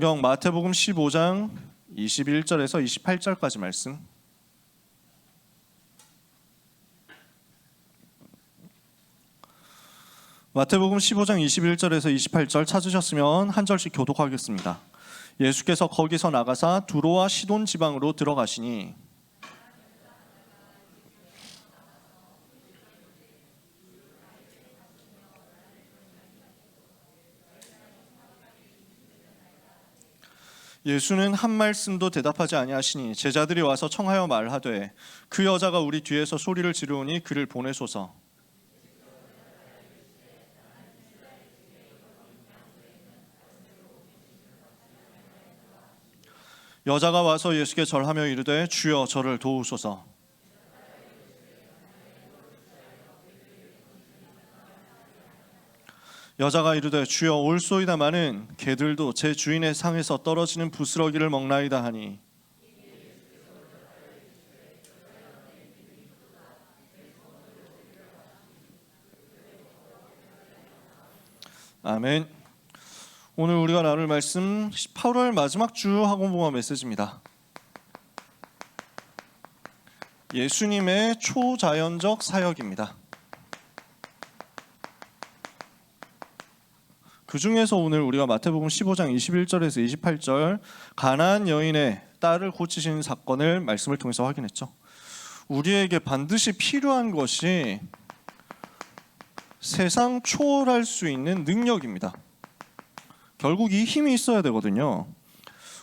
마태복음 15장 21절에서 28절까지 말씀. 마태복음 15장 21절에서 28절 찾으셨으면 한 절씩 교독하겠습니다. 예수께서 거기서 나가사 두로와 시돈 지방으로 들어가시니 예수는 한 말씀도 대답하지 아니하시니 제자들이 와서 청하여 말하되 그 여자가 우리 뒤에서 소리를 지르오니 그를 보내소서. 여자가 와서 예수께 절하며 이르되 주여 저를 도우소서. 여자가 이르되 주여 올소이다마는 개들도 제 주인의 상에서 떨어지는 부스러기를 먹나이다 하니 아멘. 오늘 우리가 나눌 말씀 8월 마지막 주 학원봉화 메시지입니다. 예수님의 초자연적 사역입니다. 그 중에서 오늘 우리가 마태복음 15장 21절에서 28절 가나안 여인의 딸을 고치신 사건을 말씀을 통해서 확인했죠. 우리에게 반드시 필요한 것이 세상 초월할 수 있는 능력입니다. 결국 이 힘이 있어야 되거든요.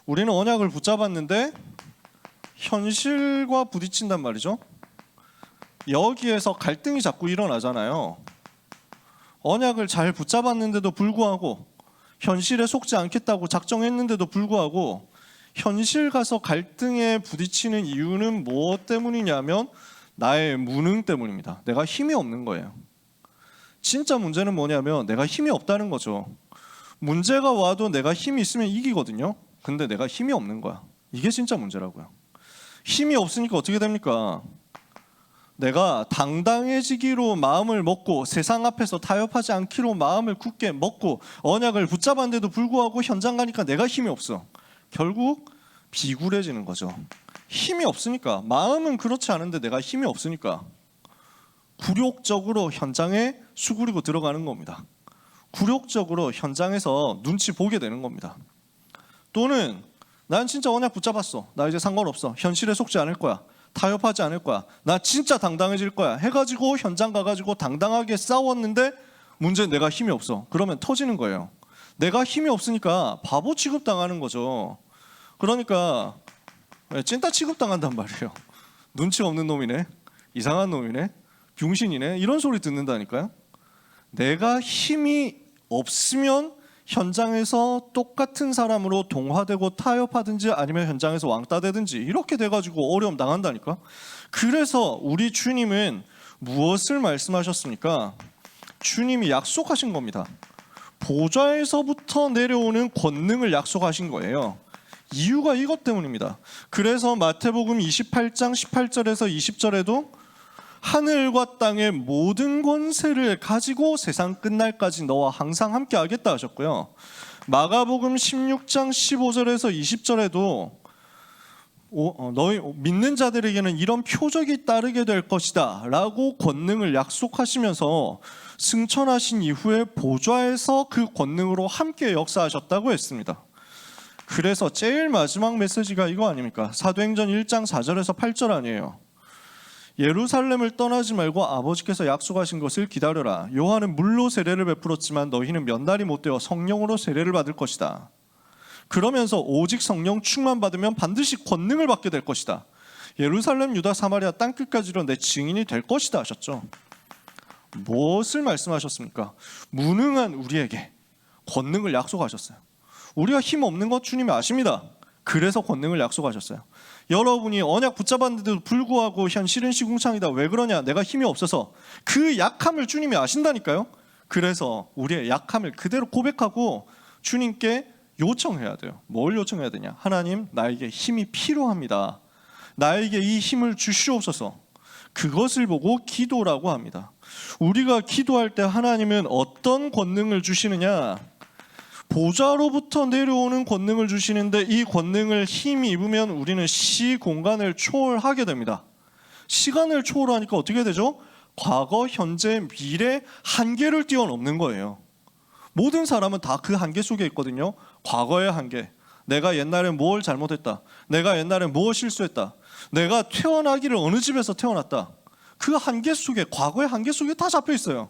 우리는 언약을 붙잡았는데 현실과 부딪힌단 말이죠. 여기에서 갈등이 자꾸 일어나잖아요. 언약을 잘 붙잡았는데도 불구하고 현실에 속지 않겠다고 작정했는데도 불구하고 현실 가서 갈등에 부딪히는 이유는 무엇 때문이냐면 나의 무능 때문입니다. 내가 힘이 없는 거예요. 진짜 문제는 뭐냐면 내가 힘이 없다는 거죠. 문제가 와도 내가 힘이 있으면 이기거든요. 근데 내가 힘이 없는 거야. 이게 진짜 문제라고요. 힘이 없으니까 어떻게 됩니까? 내가 당당해지기로 마음을 먹고 세상 앞에서 타협하지 않기로 마음을 굳게 먹고 언약을 붙잡았는데도 불구하고 현장 가니까 내가 힘이 없어. 결국 비굴해지는 거죠. 힘이 없으니까. 마음은 그렇지 않은데 내가 힘이 없으니까 굴욕적으로 현장에 수그리고 들어가는 겁니다. 굴욕적으로 현장에서 눈치 보게 되는 겁니다. 또는 난 진짜 언약 붙잡았어. 나 이제 상관없어. 현실에 속지 않을 거야. 타협하지 않을 거야. 나 진짜 당당해질 거야. 해가지고 현장 가가지고 당당하게 싸웠는데 문제는 내가 힘이 없어. 그러면 터지는 거예요. 내가 힘이 없으니까 바보 취급당하는 거죠. 그러니까 찐따 취급당한단 말이에요. 눈치 없는 놈이네. 이상한 놈이네. 병신이네. 이런 소리 듣는다니까요. 내가 힘이 없으면 현장에서 똑같은 사람으로 동화되고 타협하든지 아니면 현장에서 왕따 되든지 이렇게 돼가지고 어려움 당한다니까. 그래서 우리 주님은 무엇을 말씀하셨습니까? 주님이 약속하신 겁니다. 보좌에서부터 내려오는 권능을 약속하신 거예요. 이유가 이것 때문입니다. 그래서 마태복음 28장 18절에서 20절에도 하늘과 땅의 모든 권세를 가지고 세상 끝날까지 너와 항상 함께 하겠다 하셨고요. 마가복음 16장 15절에서 20절에도 너희 믿는 자들에게는 이런 표적이 따르게 될 것이다 라고 권능을 약속하시면서 승천하신 이후에 보좌에서 그 권능으로 함께 역사하셨다고 했습니다. 그래서 제일 마지막 메시지가 이거 아닙니까? 사도행전 1장 4절에서 8절 아니에요. 예루살렘을 떠나지 말고 아버지께서 약속하신 것을 기다려라. 요한은 물로 세례를 베풀었지만 너희는 몇 날이 못 되어 성령으로 세례를 받을 것이다. 그러면서 오직 성령 충만 받으면 반드시 권능을 받게 될 것이다. 예루살렘, 유다, 사마리아 땅끝까지로 내 증인이 될 것이다 하셨죠. 무엇을 말씀하셨습니까? 무능한 우리에게 권능을 약속하셨어요. 우리가 힘 없는 것 주님이 아십니다. 그래서 권능을 약속하셨어요. 여러분이 언약 붙잡았는데도 불구하고 현실은 시궁창이다. 왜 그러냐? 내가 힘이 없어서. 그 약함을 주님이 아신다니까요. 그래서 우리의 약함을 그대로 고백하고 주님께 요청해야 돼요. 뭘 요청해야 되냐? 하나님, 나에게 힘이 필요합니다. 나에게 이 힘을 주시옵소서. 그것을 보고 기도라고 합니다. 우리가 기도할 때 하나님은 어떤 권능을 주시느냐? 보좌로부터 내려오는 권능을 주시는데 이 권능을 힘이 입으면 우리는 시공간을 초월하게 됩니다. 시간을 초월하니까 어떻게 되죠? 과거, 현재, 미래 한계를 뛰어넘는 거예요. 모든 사람은 다 그 한계 속에 있거든요. 과거의 한계, 내가 옛날에 뭘 잘못했다, 내가 옛날에 뭘 실수했다, 내가 태어나기를 어느 집에서 태어났다, 그 한계 속에, 과거의 한계 속에 다 잡혀 있어요.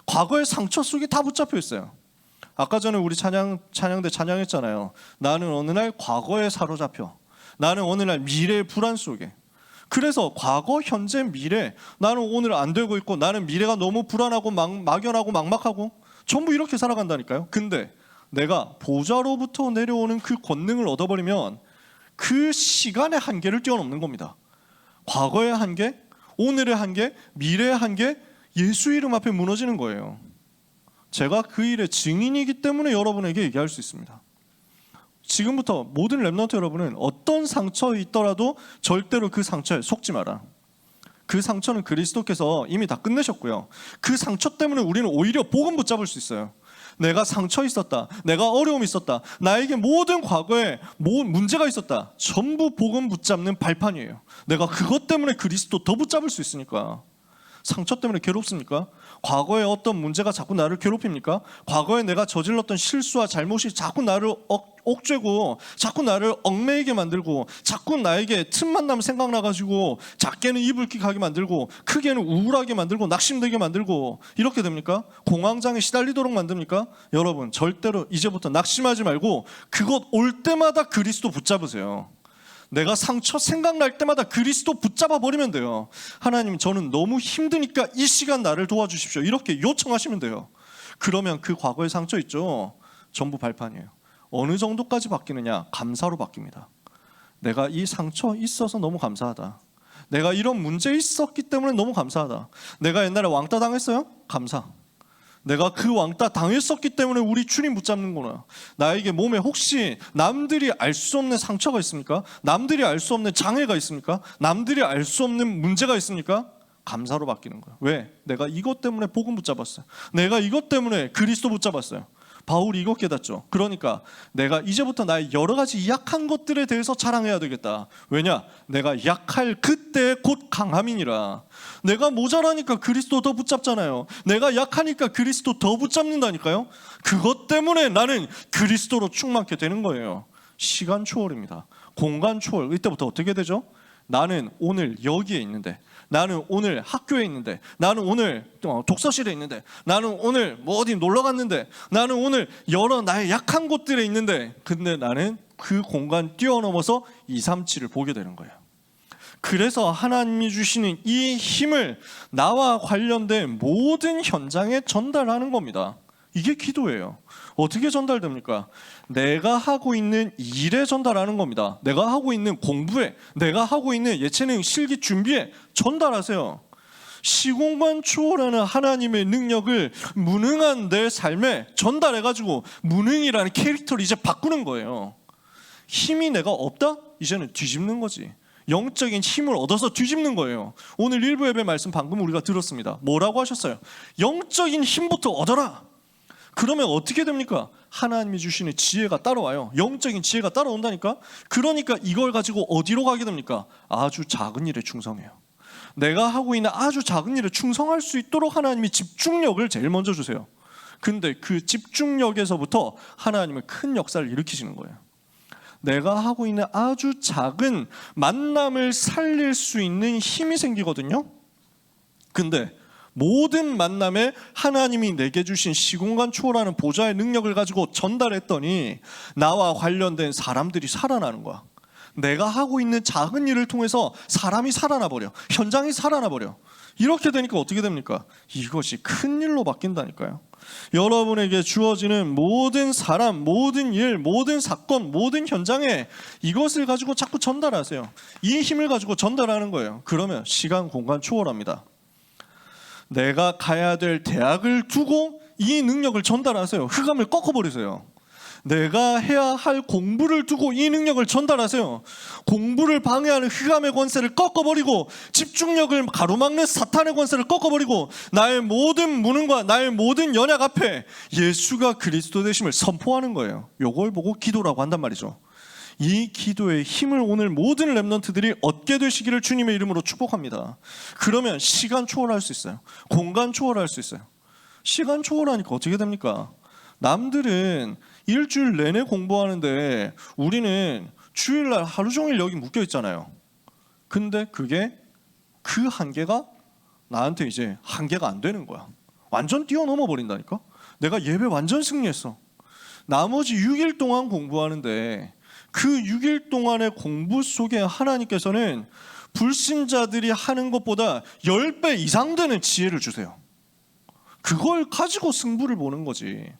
과거의 상처 속에 다 붙잡혀 있어요. 아까 전에 우리 찬양대 찬양했잖아요. 나는 어느 날 과거에 사로잡혀, 나는 어느 날 미래의 불안 속에. 그래서 과거, 현재, 미래, 나는 오늘 안 되고 있고, 나는 미래가 너무 불안하고 막연하고 막막하고 전부 이렇게 살아간다니까요. 근데 내가 보좌로부터 내려오는 그 권능을 얻어버리면 그 시간의 한계를 뛰어넘는 겁니다. 과거의 한계, 오늘의 한계, 미래의 한계, 예수 이름 앞에 무너지는 거예요. 제가 그 일의 증인이기 때문에 여러분에게 얘기할 수 있습니다. 지금부터 모든 렘넌트 여러분은 어떤 상처에 있더라도 절대로 그 상처에 속지 마라. 그 상처는 그리스도께서 이미 다 끝내셨고요. 그 상처 때문에 우리는 오히려 복음 붙잡을 수 있어요. 내가 상처 있었다, 내가 어려움이 있었다, 나에게 모든 과거에 문제가 있었다, 전부 복음 붙잡는 발판이에요. 내가 그것 때문에 그리스도 더 붙잡을 수 있으니까. 상처 때문에 괴롭습니까? 과거에 어떤 문제가 자꾸 나를 괴롭힙니까? 과거에 내가 저질렀던 실수와 잘못이 자꾸 나를 옥죄고 자꾸 나를 얽매이게 만들고 자꾸 나에게 틈만 나면 생각나가지고 작게는 이불킥하게 만들고 크게는 우울하게 만들고 낙심되게 만들고 이렇게 됩니까? 공황장애 시달리도록 만듭니까? 여러분 절대로 이제부터 낙심하지 말고 그것 올 때마다 그리스도 붙잡으세요. 내가 상처 생각날 때마다 그리스도 붙잡아 버리면 돼요. 하나님, 저는 너무 힘드니까 이 시간 나를 도와주십시오, 이렇게 요청하시면 돼요. 그러면 그 과거의 상처 있죠? 전부 발판이에요. 어느 정도까지 바뀌느냐? 감사로 바뀝니다. 내가 이 상처 있어서 너무 감사하다. 내가 이런 문제 있었기 때문에 너무 감사하다. 내가 옛날에 왕따 당했어요? 감사. 내가 그 왕따 당했었기 때문에 우리 주님 붙잡는구나. 나에게 몸에 혹시 남들이 알 수 없는 상처가 있습니까? 남들이 알 수 없는 장애가 있습니까? 남들이 알 수 없는 문제가 있습니까? 감사로 바뀌는 거예요. 왜? 내가 이것 때문에 복음 붙잡았어요. 내가 이것 때문에 그리스도 붙잡았어요. 바울이 이거 깨닫죠. 그러니까 내가 이제부터 나의 여러 가지 약한 것들에 대해서 자랑해야 되겠다. 왜냐? 내가 약할 그때 곧 강함이니라. 내가 모자라니까 그리스도 더 붙잡잖아요. 내가 약하니까 그리스도 더 붙잡는다니까요. 그것 때문에 나는 그리스도로 충만케 되는 거예요. 시간 초월입니다. 공간 초월. 이때부터 어떻게 되죠? 나는 오늘 여기에 있는데, 나는 오늘 학교에 있는데, 나는 오늘 독서실에 있는데, 나는 오늘 뭐 어디 놀러 갔는데, 나는 오늘 여러 나의 약한 곳들에 있는데, 근데 나는 그 공간 뛰어넘어서 237을 보게 되는 거예요. 그래서 하나님이 주시는 이 힘을 나와 관련된 모든 현장에 전달하는 겁니다. 이게 기도예요. 어떻게 전달됩니까? 내가 하고 있는 일에 전달하는 겁니다. 내가 하고 있는 공부에, 내가 하고 있는 예체능 실기 준비에 전달하세요. 시공간 초월하는 하나님의 능력을 무능한 내 삶에 전달해가지고 무능이라는 캐릭터를 이제 바꾸는 거예요. 힘이 내가 없다? 이제는 뒤집는 거지. 영적인 힘을 얻어서 뒤집는 거예요. 오늘 일부 예배 말씀 방금 우리가 들었습니다. 뭐라고 하셨어요? 영적인 힘부터 얻어라. 그러면 어떻게 됩니까? 하나님이 주시는 지혜가 따라와요. 영적인 지혜가 따라온다니까. 그러니까 이걸 가지고 어디로 가게 됩니까? 아주 작은 일에 충성해요. 내가 하고 있는 아주 작은 일에 충성할 수 있도록 하나님이 집중력을 제일 먼저 주세요. 근데 그 집중력에서부터 하나님은 큰 역사를 일으키시는 거예요. 내가 하고 있는 아주 작은 만남을 살릴 수 있는 힘이 생기거든요. 근데 모든 만남에 하나님이 내게 주신 시공간 초월하는 보좌의 능력을 가지고 전달했더니 나와 관련된 사람들이 살아나는 거야. 내가 하고 있는 작은 일을 통해서 사람이 살아나 버려. 현장이 살아나 버려. 이렇게 되니까 어떻게 됩니까? 이것이 큰 일로 바뀐다니까요. 여러분에게 주어지는 모든 사람, 모든 일, 모든 사건, 모든 현장에 이것을 가지고 자꾸 전달하세요. 이 힘을 가지고 전달하는 거예요. 그러면 시간, 공간 초월합니다. 내가 가야 될 대학을 두고 이 능력을 전달하세요. 흑암을 꺾어버리세요. 내가 해야 할 공부를 두고 이 능력을 전달하세요. 공부를 방해하는 흑암의 권세를 꺾어버리고 집중력을 가로막는 사탄의 권세를 꺾어버리고 나의 모든 무능과 나의 모든 연약 앞에 예수가 그리스도 되심을 선포하는 거예요. 요걸 보고 기도라고 한단 말이죠. 이 기도의 힘을 오늘 모든 렘넌트들이 얻게 되시기를 주님의 이름으로 축복합니다. 그러면 시간 초월할 수 있어요. 공간 초월할 수 있어요. 시간 초월하니까 어떻게 됩니까? 남들은 일주일 내내 공부하는데 우리는 주일날 하루 종일 여기 묶여 있잖아요. 근데 그게 그 한계가 나한테 이제 한계가 안 되는 거야. 완전 뛰어넘어 버린다니까. 내가 예배 완전 승리했어. 나머지 6일 동안 공부하는데 그 6일 동안의 공부 속에 하나님께서는 불신자들이 하는 것보다 10배 이상 되는 지혜를 주세요. 그걸 가지고 승부를 보는 거지.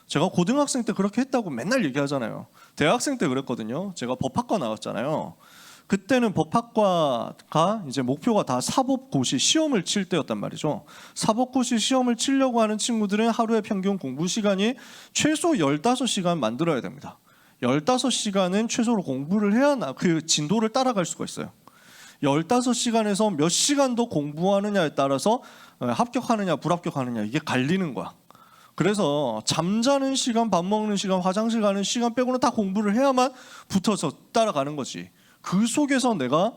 제가 고등학생 때 그렇게 했다고 맨날 얘기하잖아요. 대학생 때 그랬거든요. 제가 법학과 나왔잖아요. 그때는 법학과가 이제 목표가 다 사법고시 시험을 칠 때였단 말이죠. 사법고시 시험을 치려고 하는 친구들은 하루에 평균 공부 시간이 최소 15시간 만들어야 됩니다. 15시간은 최소로 공부를 해야 그 진도를 따라갈 수가 있어요. 15시간에서 몇 시간 더 공부하느냐에 따라서 합격하느냐 불합격하느냐 이게 갈리는 거야. 그래서 잠자는 시간, 밥 먹는 시간, 화장실 가는 시간 빼고는 다 공부를 해야만 붙어서 따라가는 거지. 그 속에서 내가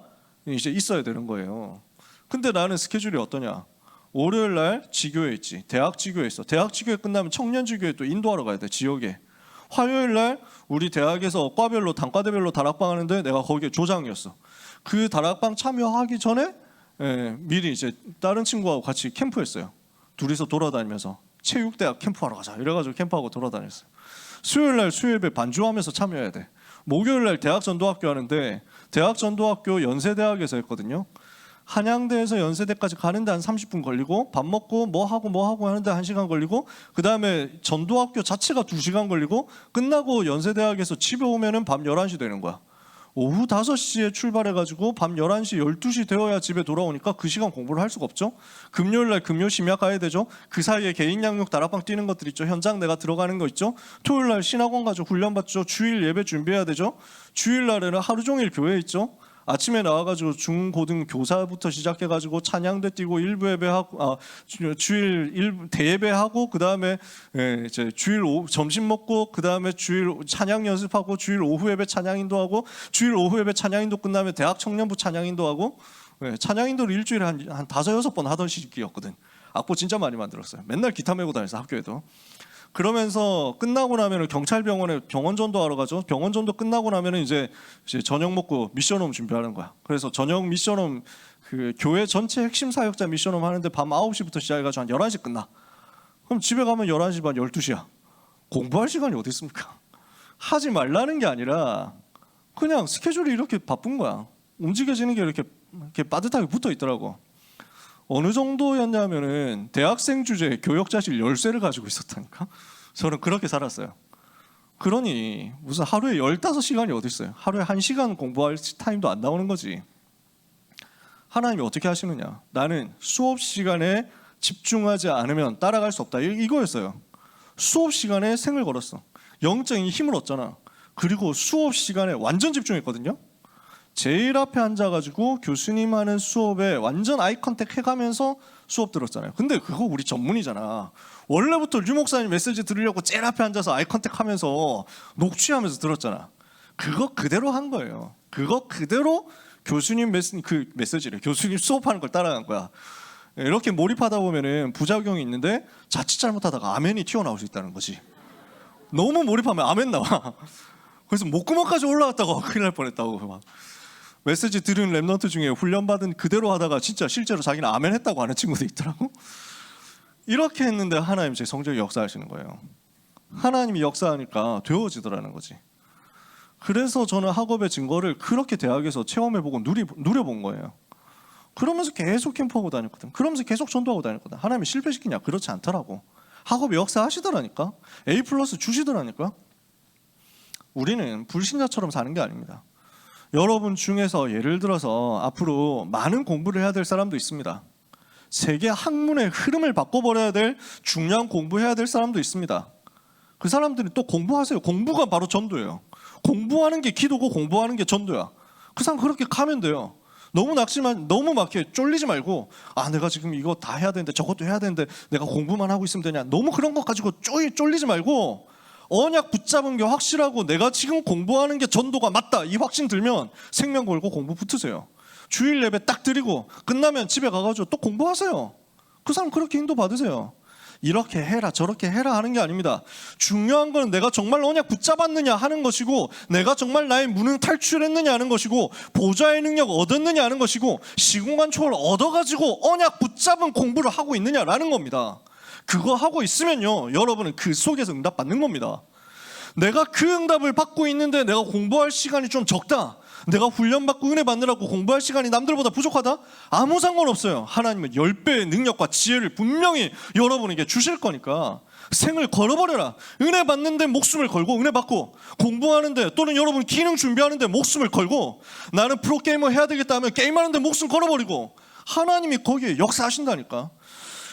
이제 있어야 되는 거예요. 근데 나는 스케줄이 어떠냐? 월요일 날 지교회 있지. 대학 지교회 있어. 대학 지교회 끝나면 청년 지교회 또 인도하러 가야 돼. 지역에. 화요일 날 우리 대학에서 과별로 단과대별로 다락방 하는데 내가 거기에 조장이었어. 그 다락방 참여하기 전에 미리 이제 다른 친구하고 같이 캠프했어요. 둘이서 돌아다니면서 체육대학 캠프하러 가자 이래가지고 캠프하고 돌아다녔어요. 수요일 날 수요예배 반주하면서 참여해야 돼. 목요일 날 대학 전도학교 하는데 대학 전도학교 연세대학에서 했거든요. 한양대에서 연세대까지 가는데 한 30분 걸리고 밥 먹고 뭐 하고 하는데 1시간 걸리고 그 다음에 전도학교 자체가 2시간 걸리고 끝나고 연세대학에서 집에 오면은 밤 11시 되는 거야. 오후 5시에 출발해가지고 밤 11시, 12시 되어야 집에 돌아오니까 그 시간 공부를 할 수가 없죠. 금요일날 금요 심야 가야 되죠. 그 사이에 개인 양육 다락방 뛰는 것들 있죠. 현장 내가 들어가는 거 있죠. 토요일날 신학원 가죠. 훈련 받죠. 주일 예배 준비해야 되죠. 주일날에는 하루 종일 교회 있죠. 아침에 나와가지고 중고등 교사부터 시작해가지고 찬양대 뛰고 일부 예배하고 주일 대예배하고 그 다음에 이제 주일 점심 먹고 그 다음에 주일 찬양 연습하고 주일 오후 예배 찬양 인도하고 주일 오후 예배 찬양 인도 끝나면 대학 청년부 찬양 인도하고 찬양 인도를 일주일에 한 5-6번 하던 시기였거든. 악보 진짜 많이 만들었어요. 맨날 기타 메고 다녔어 학교에도. 그러면서 끝나고 나면은 경찰병원에 병원 전도하러 가죠. 병원 전도 끝나고 나면은 이제 저녁 먹고 미션홈 준비하는 거야. 그래서 저녁 미션홈 그 교회 전체 핵심 사역자 미션홈 하는데 밤 9시부터 시작해가지고 한 11시 끝나. 그럼 집에 가면 11시 반 12시야. 공부할 시간이 어디 있습니까? 하지 말라는 게 아니라 그냥 스케줄이 이렇게 바쁜 거야. 움직여지는 게 이렇게 빠듯하게 붙어 있더라고. 어느 정도였냐면은 대학생 주제 교역자실 열쇠를 가지고 있었다니까. 저는 그렇게 살았어요. 그러니 무슨 하루에 15시간이 어디 있어요. 하루에 1시간 공부할 타임도 안 나오는 거지. 하나님이 어떻게 하시느냐. 나는 수업 시간에 집중하지 않으면 따라갈 수 없다. 이거였어요. 수업 시간에 생을 걸었어. 영적인 힘을 얻잖아. 그리고 수업 시간에 완전 집중했거든요. 제일 앞에 앉아가지고 교수님 하는 수업에 완전 아이 컨택 해가면서 수업 들었잖아요. 근데 그거 우리 전문이잖아. 원래부터 류 목사님 메시지 들으려고 제일 앞에 앉아서 아이 컨택 하면서 녹취하면서 들었잖아. 그거 그대로 한 거예요. 그거 그대로 교수님 메시지래. 교수님 수업하는 걸 따라간 거야. 이렇게 몰입하다 보면은 부작용이 있는데 자칫 잘못하다가 아멘이 튀어나올 수 있다는 거지. 너무 몰입하면 아멘 나와. 그래서 목구멍까지 올라왔다고 큰일 날 뻔했다고 막. 메시지 들은 랩넌트 중에 훈련받은 그대로 하다가 진짜 실제로 자기는 아멘 했다고 하는 친구도 있더라고. 이렇게 했는데 하나님 제 성적이 역사하시는 거예요. 하나님이 역사하니까 되어지더라는 거지. 그래서 저는 학업의 증거를 그렇게 대학에서 체험해보고 누려본 거예요. 그러면서 계속 캠프하고 다녔거든. 그러면서 계속 전도하고 다녔거든. 하나님이 실패시키냐? 그렇지 않더라고. 학업의 역사하시더라니까. A+ 주시더라니까. 우리는 불신자처럼 사는 게 아닙니다. 여러분 중에서 예를 들어서 앞으로 많은 공부를 해야 될 사람도 있습니다. 세계 학문의 흐름을 바꿔버려야 될 중요한 공부해야 될 사람도 있습니다. 그 사람들이 또 공부하세요. 공부가 바로 전도예요. 공부하는 게 기도고 공부하는 게 전도야. 그 사람 그렇게 가면 돼요. 너무 너무 막 이렇게 쫄리지 말고, 내가 지금 이거 다 해야 되는데 저것도 해야 되는데 내가 공부만 하고 있으면 되냐. 너무 그런 것 가지고 쫄리지 말고 언약 붙잡은 게 확실하고 내가 지금 공부하는 게 전도가 맞다 이 확신 들면 생명 걸고 공부 붙으세요. 주일 예배 딱 드리고 끝나면 집에 가가지고 또 공부하세요. 그 사람 그렇게 인도 받으세요. 이렇게 해라 저렇게 해라 하는 게 아닙니다. 중요한 건 내가 정말 언약 붙잡았느냐 하는 것이고, 내가 정말 나의 무능 탈출했느냐 하는 것이고, 보좌의 능력 얻었느냐 하는 것이고, 시공간 초월을 얻어가지고 언약 붙잡은 공부를 하고 있느냐라는 겁니다. 그거 하고 있으면요, 여러분은 그 속에서 응답 받는 겁니다. 내가 그 응답을 받고 있는데 내가 공부할 시간이 좀 적다, 내가 훈련받고 은혜 받느라고 공부할 시간이 남들보다 부족하다? 아무 상관없어요. 하나님은 10배의 능력과 지혜를 분명히 여러분에게 주실 거니까 생을 걸어버려라. 은혜 받는데 목숨을 걸고 은혜 받고, 공부하는데 또는 여러분 기능 준비하는데 목숨을 걸고, 나는 프로게이머 해야 되겠다 하면 게임하는데 목숨 걸어버리고, 하나님이 거기에 역사하신다니까.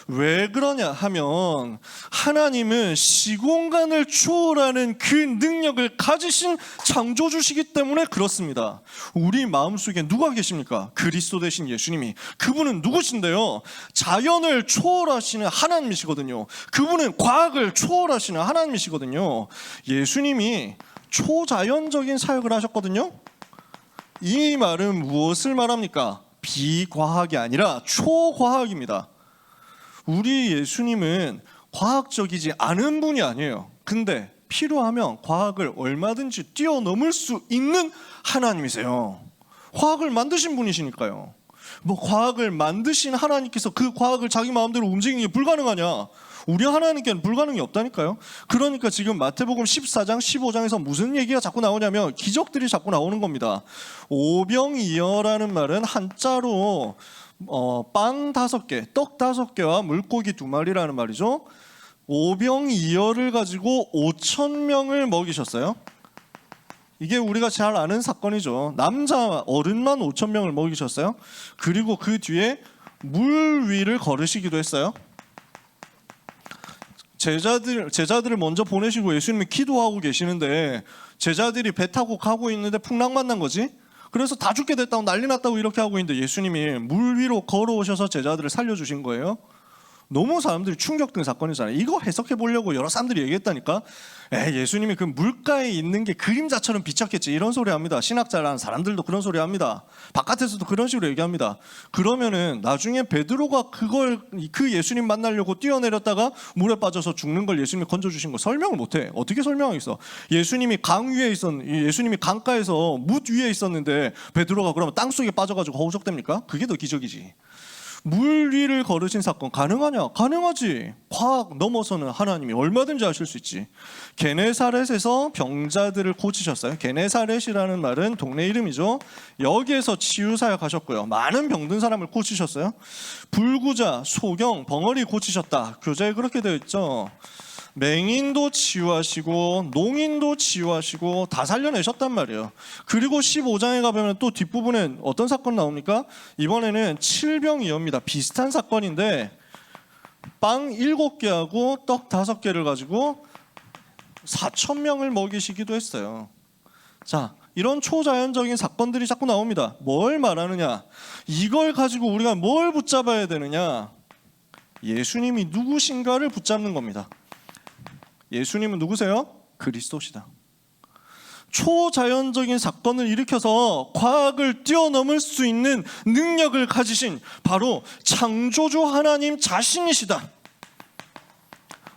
왜 그러냐 하면 하나님은 시공간을 초월하는 그 능력을 가지신 창조주시기 때문에 그렇습니다. 우리 마음속에 누가 계십니까? 그리스도 되신 예수님이. 그분은 누구신데요? 자연을 초월하시는 하나님이시거든요. 그분은 과학을 초월하시는 하나님이시거든요. 예수님이 초자연적인 사역을 하셨거든요. 이 말은 무엇을 말합니까? 비과학이 아니라 초과학입니다. 우리 예수님은 과학적이지 않은 분이 아니에요. 근데 필요하면 과학을 얼마든지 뛰어넘을 수 있는 하나님이세요. 과학을 만드신 분이시니까요. 뭐 과학을 만드신 하나님께서 그 과학을 자기 마음대로 움직이는 게 불가능하냐? 우리 하나님께는 불가능이 없다니까요. 그러니까 지금 마태복음 14장 15장에서 무슨 얘기가 자꾸 나오냐면 기적들이 자꾸 나오는 겁니다. 오병이어라는 말은 한자로 빵 5개, 떡 5개와 물고기 2마리라는 말이죠. 오병이어를 가지고 5,000명을 먹이셨어요. 이게 우리가 잘 아는 사건이죠. 남자 어른만 5,000명을 먹이셨어요. 그리고 그 뒤에 물 위를 걸으시기도 했어요. 제자들을 먼저 보내시고 예수님이 기도하고 계시는데, 제자들이 배 타고 가고 있는데 풍랑 만난 거지. 그래서 다 죽게 됐다고 난리 났다고 이렇게 하고 있는데 예수님이 물 위로 걸어오셔서 제자들을 살려주신 거예요. 너무 사람들이 충격된 사건이잖아요. 이거 해석해 보려고 여러 사람들이 얘기했다니까. 예수님이 그 물가에 있는 게 그림자처럼 비쳤겠지, 이런 소리 합니다. 신학자라는 사람들도 그런 소리 합니다. 바깥에서도 그런 식으로 얘기합니다. 그러면은 나중에 베드로가 그 예수님 만나려고 뛰어내렸다가 물에 빠져서 죽는 걸 예수님이 건져주신 거 설명을 못해. 어떻게 설명하겠어? 예수님이 예수님이 강가에서 뭇 위에 있었는데 베드로가 그러면 땅속에 빠져가지고 허우적됩니까? 그게 더 기적이지. 물 위를 걸으신 사건 가능하냐? 가능하지. 과학 넘어서는 하나님이 얼마든지 하실 수 있지. 게네사렛에서 병자들을 고치셨어요. 게네사렛이라는 말은 동네 이름이죠. 여기에서 치유사역 하셨고요. 많은 병든 사람을 고치셨어요. 불구자, 소경, 벙어리 고치셨다. 교재에 그렇게 되어 있죠. 맹인도 치유하시고 농인도 치유하시고 다 살려내셨단 말이에요. 그리고 15장에 가보면 또 뒷부분에 어떤 사건 나옵니까? 이번에는 칠병이어입니다. 비슷한 사건인데 빵 7개하고 떡 5개를 가지고 4,000명을 먹이시기도 했어요. 자, 이런 초자연적인 사건들이 자꾸 나옵니다. 뭘 말하느냐? 이걸 가지고 우리가 뭘 붙잡아야 되느냐? 예수님이 누구신가를 붙잡는 겁니다. 예수님은 누구세요? 그리스도시다. 초자연적인 사건을 일으켜서 과학을 뛰어넘을 수 있는 능력을 가지신 바로 창조주 하나님 자신이시다.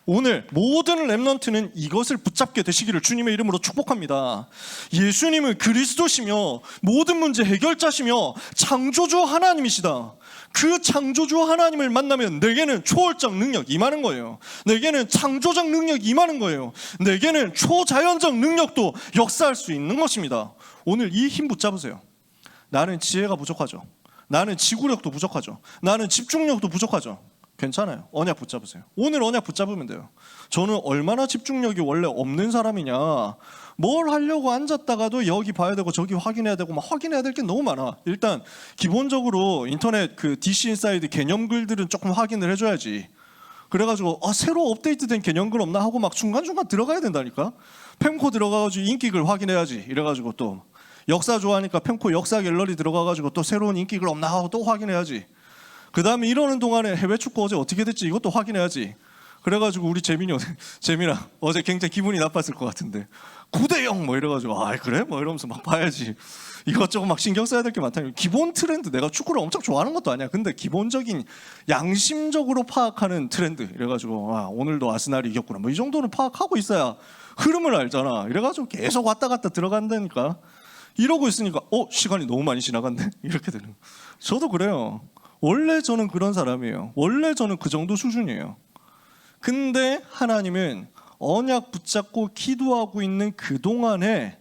오늘 모든 렘넌트는 이것을 붙잡게 되시기를 주님의 이름으로 축복합니다. 예수님은 그리스도시며 모든 문제 해결자시며 창조주 하나님이시다. 그 창조주 하나님을 만나면 내게는 초월적 능력이 임하는 거예요. 내게는 창조적 능력이 임하는 거예요. 내게는 초자연적 능력도 역사할 수 있는 것입니다. 오늘 이 힘 붙잡으세요. 나는 지혜가 부족하죠. 나는 지구력도 부족하죠. 나는 집중력도 부족하죠. 괜찮아요. 언약 붙잡으세요. 오늘 언약 붙잡으면 돼요. 저는 얼마나 집중력이 원래 없는 사람이냐, 뭘 하려고 앉았다가도 여기 봐야 되고 저기 확인해야 되고 막 확인해야 될 게 너무 많아. 일단 기본적으로 인터넷 그 DC 인사이드 개념 글들은 조금 확인을 해줘야지. 그래가지고 새로 업데이트된 개념글 없나 하고 막 중간중간 들어가야 된다니까. 펜코 들어가가지고 인기글 확인해야지 이래가지고 또 역사 좋아하니까 펜코 역사 갤러리 들어가가지고 또 새로운 인기글 없나 하고 또 확인해야지. 그 다음에 이러는 동안에 해외 축구 어제 어떻게 됐지 이것도 확인해야지. 그래가지고 우리 재민아 어제 굉장히 기분이 나빴을 것 같은데 9대0 뭐 이래가지고 그래? 뭐 이러면서 막 봐야지. 이것저것 막 신경 써야 될 게 많다. 기본 트렌드, 내가 축구를 엄청 좋아하는 것도 아니야. 근데 기본적인 양심적으로 파악하는 트렌드 이래가지고 오늘도 아스날이 이겼구나 뭐 이 정도는 파악하고 있어야 흐름을 알잖아. 이래가지고 계속 왔다 갔다 들어간다니까. 이러고 있으니까 시간이 너무 많이 지나갔네 이렇게 되는 거예요. 저도 그래요. 원래 저는 그런 사람이에요. 원래 저는 그 정도 수준이에요. 근데 하나님은 언약 붙잡고 기도하고 있는 그동안에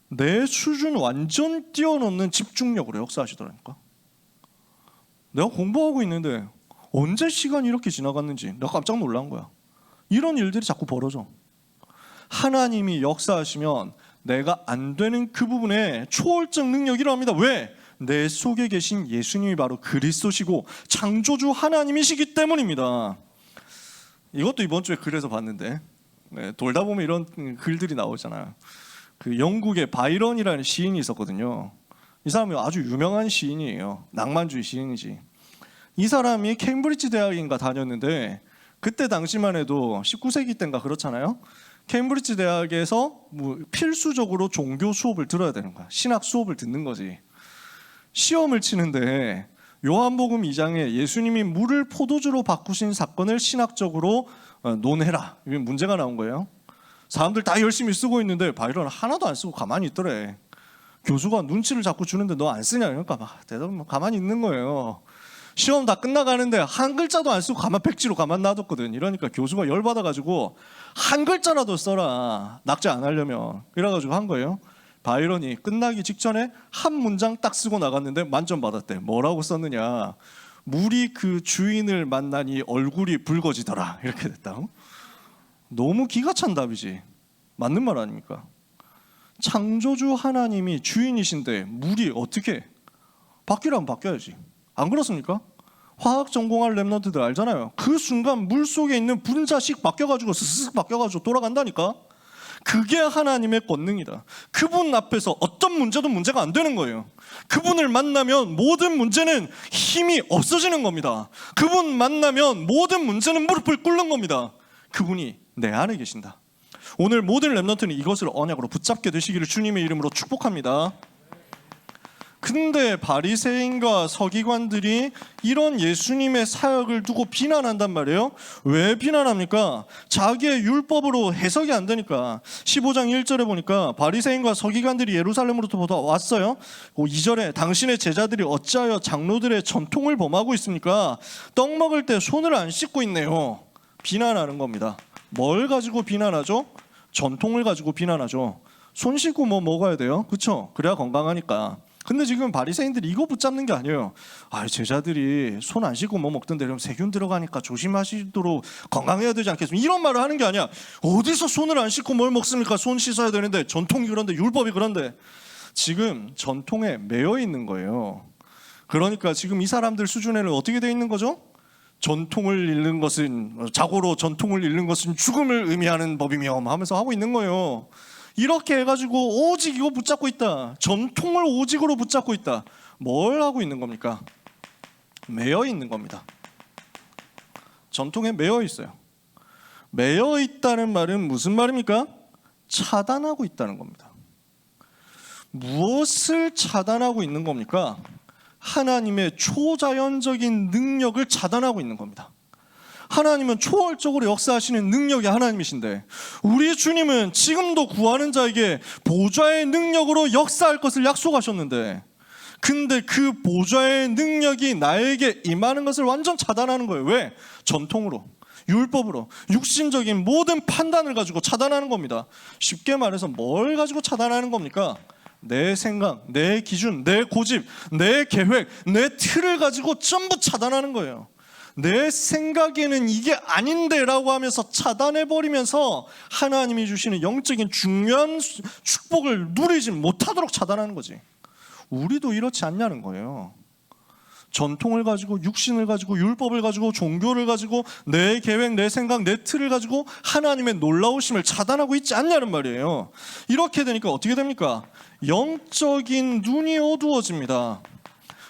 내 수준 완전 뛰어넘는 집중력으로 역사하시더라니까. 내가 공부하고 있는데 언제 시간이 이렇게 지나갔는지 내가 깜짝 놀란 거야. 이런 일들이 자꾸 벌어져. 하나님이 역사하시면 내가 안 되는 그 부분에 초월적 능력이 일어납니다. 왜? 내 속에 계신 예수님이 바로 그리스도시고 창조주 하나님이시기 때문입니다. 이것도 이번 주에 글에서 봤는데 돌다 보면 이런 글들이 나오잖아요. 그 영국의 바이런이라는 시인이 있었거든요. 이 사람이 아주 유명한 시인이에요. 낭만주의 시인이지. 이 사람이 케임브리지 대학인가 다녔는데 그때 당시만 해도 19세기 때인가 그렇잖아요. 케임브리지 대학에서 필수적으로 종교 수업을 들어야 되는 거야. 신학 수업을 듣는 거지. 시험을 치는데 요한복음 2장에 예수님이 물을 포도주로 바꾸신 사건을 신학적으로 논해라. 이게 문제가 나온 거예요. 사람들 다 열심히 쓰고 있는데 바이런 하나도 안 쓰고 가만히 있더래. 교수가 눈치를 자꾸 주는데 너 안 쓰냐? 그러니까 대답은 가만히 있는 거예요. 시험 다 끝나가는데 한 글자도 안 쓰고 백지로 가만 놔뒀거든. 이러니까 교수가 열받아가지고 한 글자라도 써라. 낙제 안 하려면. 이래가지고 한 거예요. 바이런이 끝나기 직전에 한 문장 딱 쓰고 나갔는데 만점 받았대. 뭐라고 썼느냐? 물이 그 주인을 만나니 얼굴이 붉어지더라. 이렇게 됐다. 너무 기가 찬 답이지. 맞는 말 아닙니까? 창조주 하나님이 주인이신데 물이 어떻게 바뀌라면 바뀌어야지. 안 그렇습니까? 화학 전공할 랩런트들 알잖아요. 그 순간 물 속에 있는 분자씩 바뀌어가지고 스스스 바뀌어가지고 돌아간다니까. 그게 하나님의 권능이다. 그분 앞에서 어떤 문제도 문제가 안 되는 거예요. 그분을 만나면 모든 문제는 힘이 없어지는 겁니다. 그분 만나면 모든 문제는 무릎을 꿇는 겁니다. 그분이 내 안에 계신다. 오늘 모든 랩런트는 이것을 언약으로 붙잡게 되시기를 주님의 이름으로 축복합니다. 근데 바리새인과 서기관들이 이런 예수님의 사역을 두고 비난한단 말이에요. 왜 비난합니까? 자기의 율법으로 해석이 안 되니까. 15장 1절에 보니까 바리새인과 서기관들이 예루살렘으로부터 왔어요. 2절에 당신의 제자들이 어찌하여 장로들의 전통을 범하고 있습니까? 떡 먹을 때 손을 안 씻고 있네요. 비난하는 겁니다. 뭘 가지고 비난하죠? 전통을 가지고 비난하죠. 손 씻고 먹어야 돼요. 그렇죠? 그래야 건강하니까. 근데 지금 바리새인들이 이거 붙잡는 게 아니에요. 제자들이 손 안 씻고 먹던데 그럼 세균 들어가니까 조심하시도록 건강해야 되지 않겠습니까? 이런 말을 하는 게 아니야. 어디서 손을 안 씻고 뭘 먹습니까? 손 씻어야 되는데 전통이 그런데 율법이 그런데. 지금 전통에 매여 있는 거예요. 그러니까 지금 이 사람들 수준에는 어떻게 돼 있는 거죠? 전통을 잃는 것은 자고로 전통을 잃는 것은 죽음을 의미하는 법이며 하면서 하고 있는 거예요. 이렇게 해가지고 오직 이거 붙잡고 있다. 전통을 오직으로 붙잡고 있다. 뭘 하고 있는 겁니까? 매여 있는 겁니다. 전통에 매여 있어요. 매여 있다는 말은 무슨 말입니까? 차단하고 있다는 겁니다. 무엇을 차단하고 있는 겁니까? 하나님의 초자연적인 능력을 차단하고 있는 겁니다. 하나님은 초월적으로 역사하시는 능력이 하나님이신데 우리 주님은 지금도 구하는 자에게 보좌의 능력으로 역사할 것을 약속하셨는데 근데 그 보좌의 능력이 나에게 임하는 것을 완전 차단하는 거예요. 왜? 전통으로, 율법으로, 육신적인 모든 판단을 가지고 차단하는 겁니다. 쉽게 말해서 뭘 가지고 차단하는 겁니까? 내 생각, 내 기준, 내 고집, 내 계획, 내 틀을 가지고 전부 차단하는 거예요. 내 생각에는 이게 아닌데 라고 하면서 차단해버리면서 하나님이 주시는 영적인 중요한 축복을 누리지 못하도록 차단하는 거지. 우리도 이렇지 않냐는 거예요. 전통을 가지고, 육신을 가지고, 율법을 가지고, 종교를 가지고, 내 계획, 내 생각, 내 틀을 가지고 하나님의 놀라우심을 차단하고 있지 않냐는 말이에요. 이렇게 되니까 어떻게 됩니까? 영적인 눈이 어두워집니다.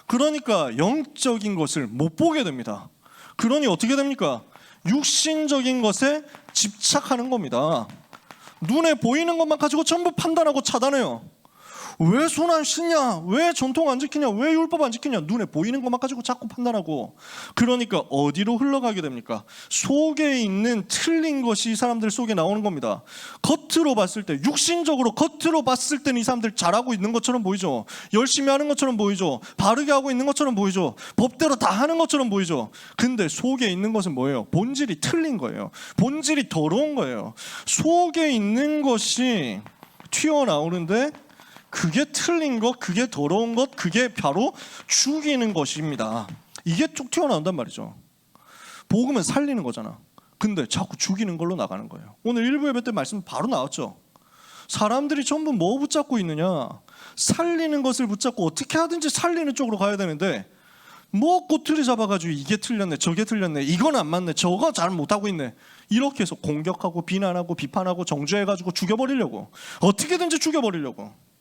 그러니까 영적인 것을 못 보게 됩니다. 그러니 어떻게 됩니까? 육신적인 것에 집착하는 겁니다. 눈에 보이는 것만 가지고 전부 판단하고 차단해요. 왜 손 안 씻냐? 왜 전통 안 지키냐? 왜 율법 안 지키냐? 눈에 보이는 것만 가지고 자꾸 판단하고. 그러니까 어디로 흘러가게 됩니까? 속에 있는 틀린 것이 사람들 속에 나오는 겁니다. 겉으로 봤을 때, 육신적으로 겉으로 봤을 때는 이 사람들 잘하고 있는 것처럼 보이죠. 열심히 하는 것처럼 보이죠. 바르게 하고 있는 것처럼 보이죠. 법대로 다 하는 것처럼 보이죠. 근데 속에 있는 것은 뭐예요? 본질이 틀린 거예요. 본질이 더러운 거예요. 속에 있는 것이 튀어나오는데 그게 틀린 것, 그게 더러운 것, 그게 바로 죽이는 것입니다. 이게 쭉 튀어나온단 말이죠. 복음은 살리는 거잖아. 근데 자꾸 죽이는 걸로 나가는 거예요. 오늘 일부 예배 때 말씀 바로 나왔죠. 사람들이 전부 뭐 붙잡고 있느냐? 살리는 것을 붙잡고 어떻게 하든지 살리는 쪽으로 가야 되는데 뭐 꼬투리 잡아가지고 이게 틀렸네, 저게 틀렸네, 이건 안 맞네, 저거 잘 못하고 있네, 이렇게 해서 공격하고 비난하고 비판하고 정죄해가지고 죽여버리려고, 어떻게든지 죽여버리려고.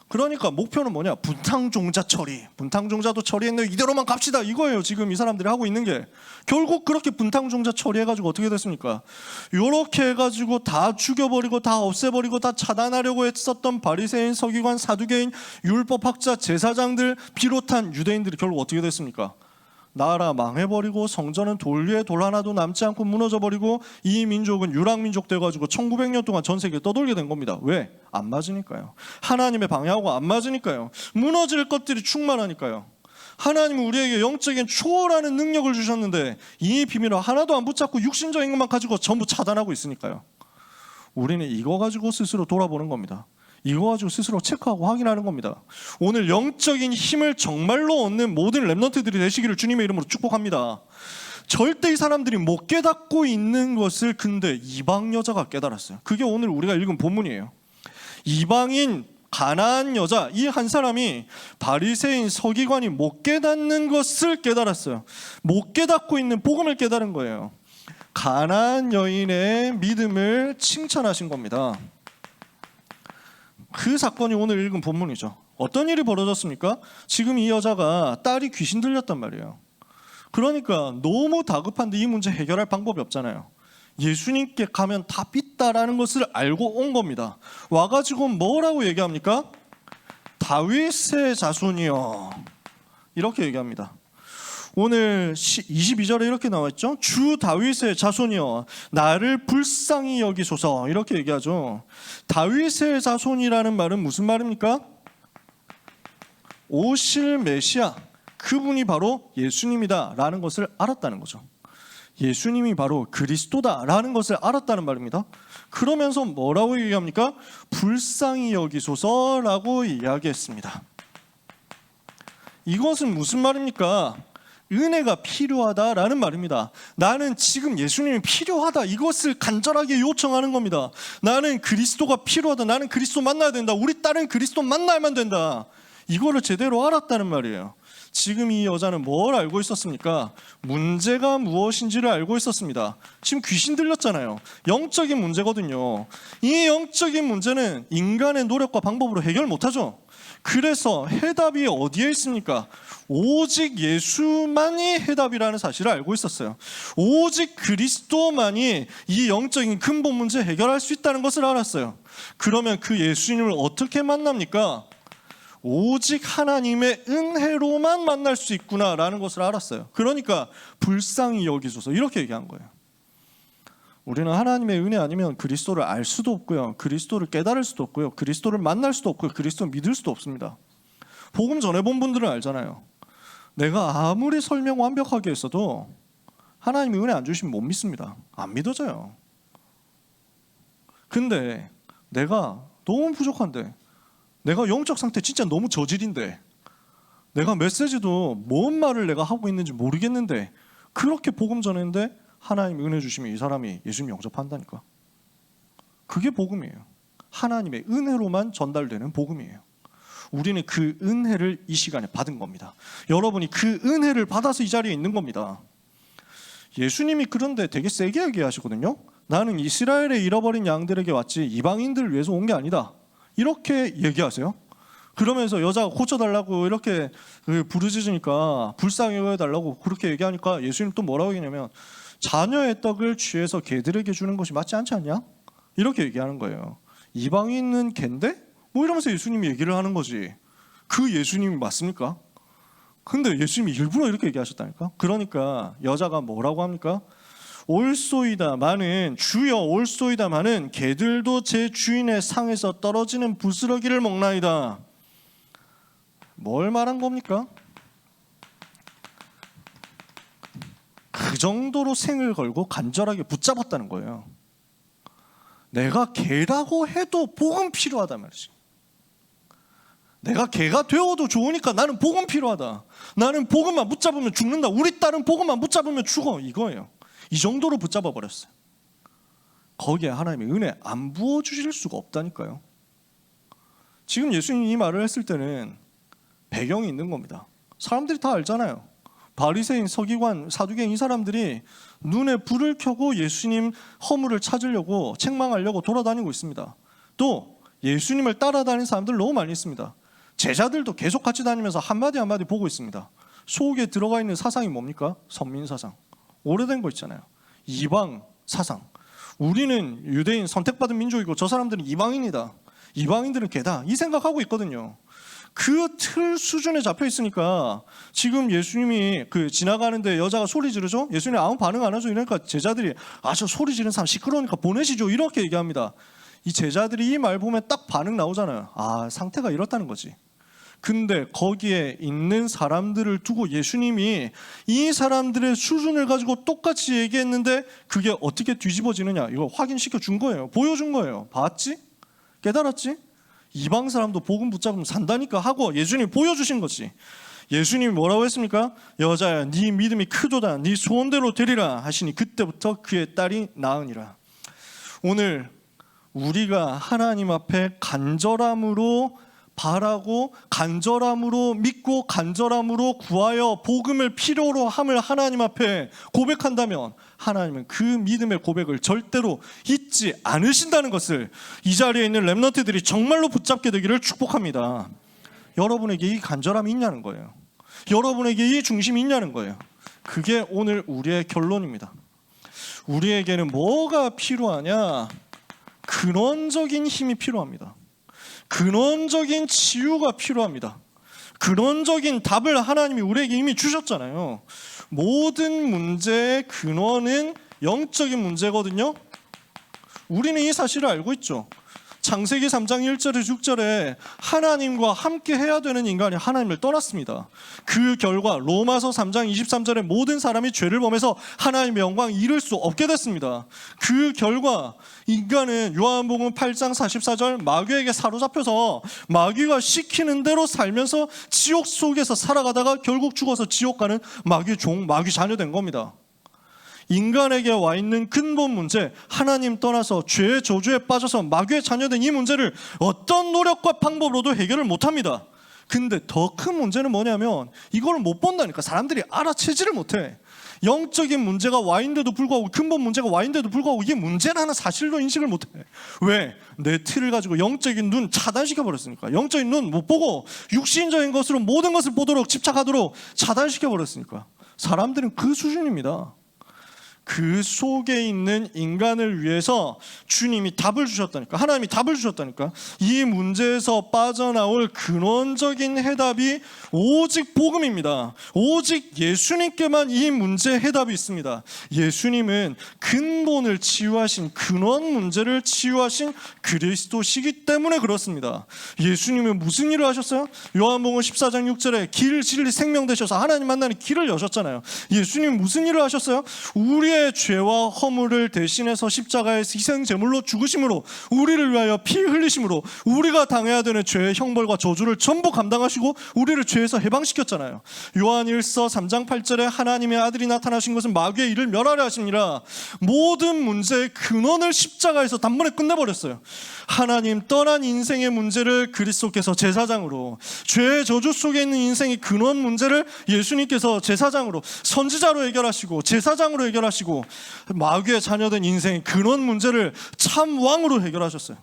그러니까 목표는 뭐냐? 분탕종자 처리. 분탕종자도 처리했는데 이대로만 갑시다, 이거예요. 지금 이 사람들이 하고 있는 게. 결국 그렇게 분탕종자 처리해가지고 어떻게 됐습니까? 이렇게 해가지고 다 죽여버리고 다 없애버리고 다 차단하려고 했었던 바리새인, 서기관, 사두개인, 율법학자, 제사장들 비롯한 유대인들이 결국 어떻게 됐습니까? 나라 망해버리고 성전은 돌 위에 돌 하나도 남지 않고 무너져버리고 이 민족은 유랑민족 돼가지고 1900년 동안 전 세계에 떠돌게 된 겁니다. 왜? 안 맞으니까요. 하나님의 방향하고 안 맞으니까요. 무너질 것들이 충만하니까요. 하나님은 우리에게 영적인 초월하는 능력을 주셨는데 이 비밀을 하나도 안 붙잡고 육신적인 것만 가지고 전부 차단하고 있으니까요. 우리는 이거 가지고 스스로 돌아보는 겁니다. 이거 가지고 스스로 체크하고 확인하는 겁니다. 오늘 영적인 힘을 정말로 얻는 모든 렘넌트들이 되시기를 주님의 이름으로 축복합니다. 절대 이 사람들이 못 깨닫고 있는 것을 근데 이방 여자가 깨달았어요. 그게 오늘 우리가 읽은 본문이에요. 이방인 가나안 여자, 이 한 사람이 바리새인 서기관이 못 깨닫는 것을 깨달았어요. 못 깨닫고 있는 복음을 깨달은 거예요. 가나안 여인의 믿음을 칭찬하신 겁니다. 그 사건이 오늘 읽은 본문이죠. 어떤 일이 벌어졌습니까? 지금 이 여자가 딸이 귀신 들렸단 말이에요. 그러니까 너무 다급한데 이 문제 해결할 방법이 없잖아요. 예수님께 가면 답 있다라는 것을 알고 온 겁니다. 와가지고 뭐라고 얘기합니까? 다윗의 자손이여, 이렇게 얘기합니다. 오늘 22절에 이렇게 나와있죠. 주 다윗의 자손이여 나를 불쌍히 여기소서, 이렇게 얘기하죠. 다윗의 자손이라는 말은 무슨 말입니까? 오실 메시아, 그분이 바로 예수님이다 라는 것을 알았다는 거죠. 예수님이 바로 그리스도다라는 것을 알았다는 말입니다. 그러면서 뭐라고 얘기합니까? 불쌍히 여기소서라고 이야기했습니다. 이것은 무슨 말입니까? 은혜가 필요하다라는 말입니다. 나는 지금 예수님이 필요하다, 이것을 간절하게 요청하는 겁니다. 나는 그리스도가 필요하다, 나는 그리스도 만나야 된다, 우리 딸은 그리스도 만나야만 된다, 이거를 제대로 알았다는 말이에요. 지금 이 여자는 뭘 알고 있었습니까? 문제가 무엇인지를 알고 있었습니다. 지금 귀신 들렸잖아요. 영적인 문제거든요. 이 영적인 문제는 인간의 노력과 방법으로 해결 못하죠. 그래서 해답이 어디에 있습니까? 오직 예수만이 해답이라는 사실을 알고 있었어요. 오직 그리스도만이 이 영적인 근본 문제 해결할 수 있다는 것을 알았어요. 그러면 그 예수님을 어떻게 만납니까? 오직 하나님의 은혜로만 만날 수 있구나라는 것을 알았어요. 그러니까 불쌍히 여기소서, 이렇게 얘기한 거예요. 우리는 하나님의 은혜 아니면 그리스도를 알 수도 없고요, 그리스도를 깨달을 수도 없고요, 그리스도를 만날 수도 없고요, 그리스도를 믿을 수도 없습니다. 복음 전해본 분들은 알잖아요. 내가 아무리 설명 완벽하게 했어도 하나님이 은혜 안 주시면 못 믿습니다. 안 믿어져요. 근데 내가 너무 부족한데, 내가 영적 상태 진짜 너무 저질인데, 내가 메시지도 뭔 말을 내가 하고 있는지 모르겠는데 그렇게 복음 전했는데 하나님이 은혜 주시면 이 사람이 예수님 영접한다니까. 그게 복음이에요. 하나님의 은혜로만 전달되는 복음이에요. 우리는 그 은혜를 이 시간에 받은 겁니다. 여러분이 그 은혜를 받아서 이 자리에 있는 겁니다. 예수님이 그런데 되게 세게 얘기하시거든요. 나는 이스라엘의 잃어버린 양들에게 왔지 이방인들을 위해서 온 게 아니다. 이렇게 얘기하세요. 그러면서 여자가 고쳐달라고 이렇게 부르짖으니까 불쌍히 여겨달라고 그렇게 얘기하니까 예수님 또 뭐라고 얘기냐면 자녀의 떡을 취해서 개들에게 주는 것이 맞지 않지 않냐? 이렇게 얘기하는 거예요. 이방인은 갠데? 뭐 이러면서 예수님이 얘기를 하는 거지. 그 예수님이 맞습니까? 근데 예수님이 일부러 이렇게 얘기하셨다니까. 그러니까 여자가 뭐라고 합니까? 올소이다마는 주여 올소이다마는 개들도 제 주인의 상에서 떨어지는 부스러기를 먹나이다. 뭘 말한 겁니까? 그 정도로 생을 걸고 간절하게 붙잡았다는 거예요. 내가 개라고 해도 복음 필요하단 말이지. 내가 개가 되어도 좋으니까 나는 복음 필요하다. 나는 복음만 붙잡으면 죽는다. 우리 딸은 복음만 붙잡으면 죽어. 이거예요. 이 정도로 붙잡아 버렸어요. 거기에 하나님의 은혜 안 부어주실 수가 없다니까요. 지금 예수님이 이 말을 했을 때는 배경이 있는 겁니다. 사람들이 다 알잖아요. 바리새인, 서기관, 사두개인 이 사람들이 눈에 불을 켜고 예수님 허물을 찾으려고 책망하려고 돌아다니고 있습니다. 또 예수님을 따라다니는 사람들 너무 많이 있습니다. 제자들도 계속 같이 다니면서 한마디 한마디 보고 있습니다. 속에 들어가 있는 사상이 뭡니까? 선민 사상. 오래된 거 있잖아요. 이방 사상. 우리는 유대인 선택받은 민족이고 저 사람들은 이방인이다. 이방인들은 개다. 이 생각하고 있거든요. 그 틀 수준에 잡혀 있으니까 지금 예수님이 지나가는데 여자가 소리 지르죠? 예수님이 아무 반응 안 하죠? 이러니까 제자들이 저 소리 지르는 사람 시끄러우니까 보내시죠. 이렇게 얘기합니다. 이 제자들이 이 말 보면 딱 반응 나오잖아요. 상태가 이렇다는 거지. 근데 거기에 있는 사람들을 두고 예수님이 이 사람들의 수준을 가지고 똑같이 얘기했는데 그게 어떻게 뒤집어지느냐, 이거 확인시켜 준 거예요. 보여준 거예요. 봤지? 깨달았지? 이방 사람도 복음 붙잡으면 산다니까 하고 예수님이 보여주신 거지. 예수님이 뭐라고 했습니까? 여자야, 네 믿음이 크도다. 네 소원대로 되리라 하시니 그때부터 그의 딸이 나으니라. 오늘 우리가 하나님 앞에 간절함으로 바라고 간절함으로 믿고 간절함으로 구하여 복음을 필요로 함을 하나님 앞에 고백한다면 하나님은 그 믿음의 고백을 절대로 잊지 않으신다는 것을 이 자리에 있는 렘넌트들이 정말로 붙잡게 되기를 축복합니다. 여러분에게 이 간절함이 있냐는 거예요. 여러분에게 이 중심이 있냐는 거예요. 그게 오늘 우리의 결론입니다. 우리에게는 뭐가 필요하냐? 근원적인 힘이 필요합니다. 근원적인 치유가 필요합니다. 근원적인 답을 하나님이 우리에게 이미 주셨잖아요. 모든 문제의 근원은 영적인 문제거든요. 우리는 이 사실을 알고 있죠. 창세기 3장 1절에 6절에 하나님과 함께 해야 되는 인간이 하나님을 떠났습니다. 그 결과 로마서 3장 23절에 모든 사람이 죄를 범해서 하나님의 영광 이룰 수 없게 됐습니다. 그 결과 인간은 요한복음 8장 44절 마귀에게 사로잡혀서 마귀가 시키는 대로 살면서 지옥 속에서 살아가다가 결국 죽어서 지옥 가는 마귀 종, 마귀 자녀 된 겁니다. 인간에게 와 있는 근본 문제, 하나님 떠나서 죄의 저주에 빠져서 마귀의 자녀된 이 문제를 어떤 노력과 방법으로도 해결을 못합니다. 근데 더 큰 문제는 뭐냐면 이걸 못 본다니까. 사람들이 알아채지를 못해. 영적인 문제가 와 있는데도 불구하고, 근본 문제가 와 있는데도 불구하고 이게 문제라는 사실로 인식을 못해. 왜? 내 틀을 가지고 영적인 눈 차단시켜버렸으니까. 영적인 눈 못 보고 육신적인 것으로 모든 것을 보도록 집착하도록 차단시켜버렸으니까. 사람들은 그 수준입니다. 그 속에 있는 인간을 위해서 주님이 답을 주셨다니까. 하나님이 답을 주셨다니까. 이 문제에서 빠져나올 근원적인 해답이 오직 복음입니다. 오직 예수님께만 이 문제의 해답이 있습니다. 예수님은 근본을 치유하신, 근원 문제를 치유하신 그리스도시기 때문에 그렇습니다. 예수님은 무슨 일을 하셨어요? 요한복음 14장 6절에 길, 진리, 생명 되셔서 하나님 만나는 길을 여셨잖아요. 예수님은 무슨 일을 하셨어요? 우리의 우리의 죄와 허물을 대신해서 십자가에서 희생 제물로 죽으심으로, 우리를 위하여 피 흘리심으로 우리가 당해야 되는 죄의 형벌과 저주를 전부 감당하시고 우리를 죄에서 해방시켰잖아요. 요한일서 3장 8절에 하나님의 아들이 나타나신 것은 마귀의 일을 멸하려 하심이라. 모든 문제의 근원을 십자가에서 단번에 끝내버렸어요. 하나님 떠난 인생의 문제를 그리스도께서 제사장으로, 죄의 저주 속에 있는 인생의 근원 문제를 예수님께서 제사장으로, 선지자로 해결하시고 제사장으로 해결하시고, 마귀의 자녀된 인생의 근원 문제를 참 왕으로 해결하셨어요.